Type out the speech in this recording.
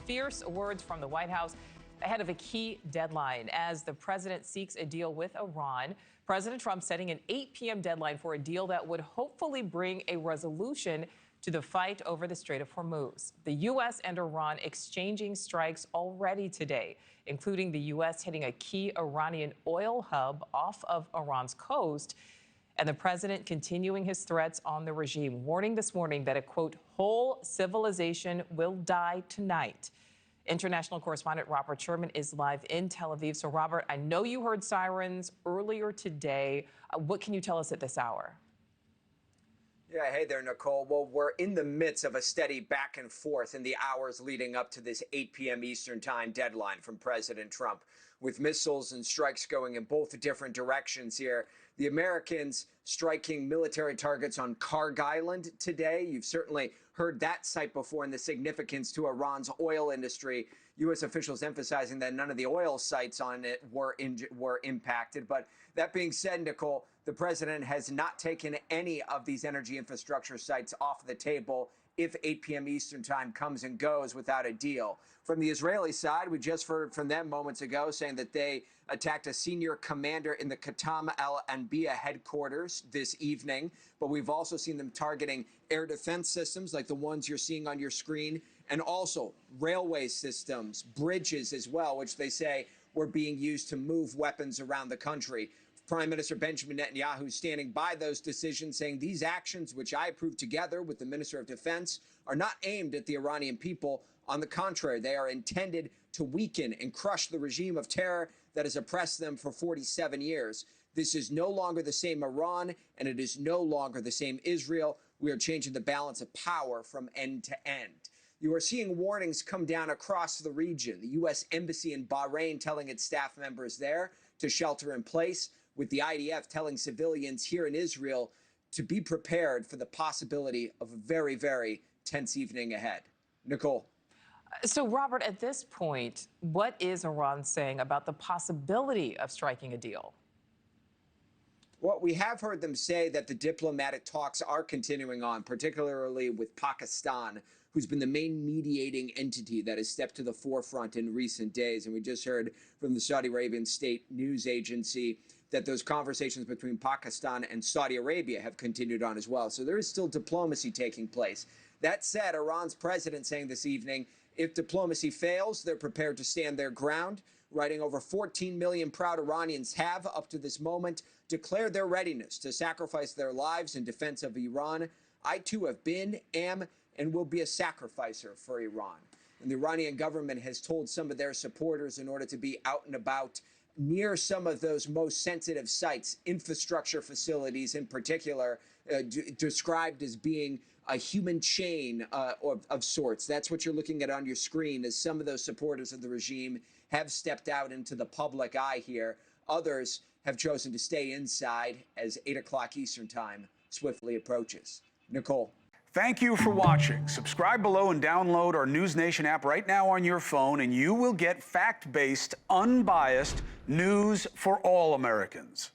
fierce words from the White House ahead of a key deadline as the president seeks a deal with Iran. President Trump setting an 8 p.m. deadline for a deal that would hopefully bring a resolution to the fight over the Strait of Hormuz. The U.S. and Iran exchanging strikes already today, including the U.S. hitting a key Iranian oil hub off of Iran's coast, and the president continuing his threats on the regime, warning this morning that a, quote, whole civilization will die tonight. International correspondent Robert Sherman is live in Tel Aviv. So, Robert, I know you heard sirens earlier today. What can you tell us at this hour? Yeah, hey there, Nichole. Well, we're in the midst of a steady back and forth in the hours leading up to this 8 p.m. Eastern time deadline from President Trump, with missiles and strikes going in both different directions here. The Americans striking military targets on Kharg Island today. You've certainly heard that site before and the significance to Iran's oil industry. U.S. officials emphasizing that none of the oil sites on it were impacted. But that being said, Nichole, the president has not taken any of these energy infrastructure sites off the table if 8 p.m. Eastern time comes and goes without a deal. From the Israeli side, we just heard from them moments ago saying that they attacked a senior commander in the Qatam al-Anbiya headquarters this evening. But we've also seen them targeting air defense systems like the ones you're seeing on your screen, and also railway systems, bridges as well, which they say were being used to move weapons around the country. Prime Minister Benjamin Netanyahu standing by those decisions, saying these actions, which I approved together with the Minister of Defense, are not aimed at the Iranian people. On the contrary, they are intended to weaken and crush the regime of terror that has oppressed them for 47 years. This is no longer the same Iran, and it is no longer the same Israel. We are changing the balance of power from end to end. You are seeing warnings come down across the region. The U.S. Embassy in Bahrain telling its staff members there to shelter in place, with the IDF telling civilians here in Israel to be prepared for the possibility of a very, very tense evening ahead. Nichole. So, Robert, at this point, what is Iran saying about the possibility of striking a deal? Well, we have heard them say that the diplomatic talks are continuing on, particularly with Pakistan, who's been the main mediating entity that has stepped to the forefront in recent days. And we just heard from the Saudi Arabian state news agency that those conversations between Pakistan and Saudi Arabia have continued on as well. So there is still diplomacy taking place. That said, Iran's president saying this evening, if diplomacy fails, they're prepared to stand their ground, writing over 14 million proud Iranians have, up to this moment, declared their readiness to sacrifice their lives in defense of Iran. I, too, have been, am, and will be a sacrificer for Iran. And the Iranian government has told some of their supporters, in order to be out and about near some of those most sensitive sites, infrastructure facilities in particular, described as being a human chain of sorts. That's what you're looking at on your screen, as some of those supporters of the regime have stepped out into the public eye here. Others have chosen to stay inside as 8 o'clock Eastern time swiftly approaches. Nichole. Thank you for watching. Subscribe below and download our NewsNation app right now on your phone, and you will get fact-based, unbiased news for all Americans.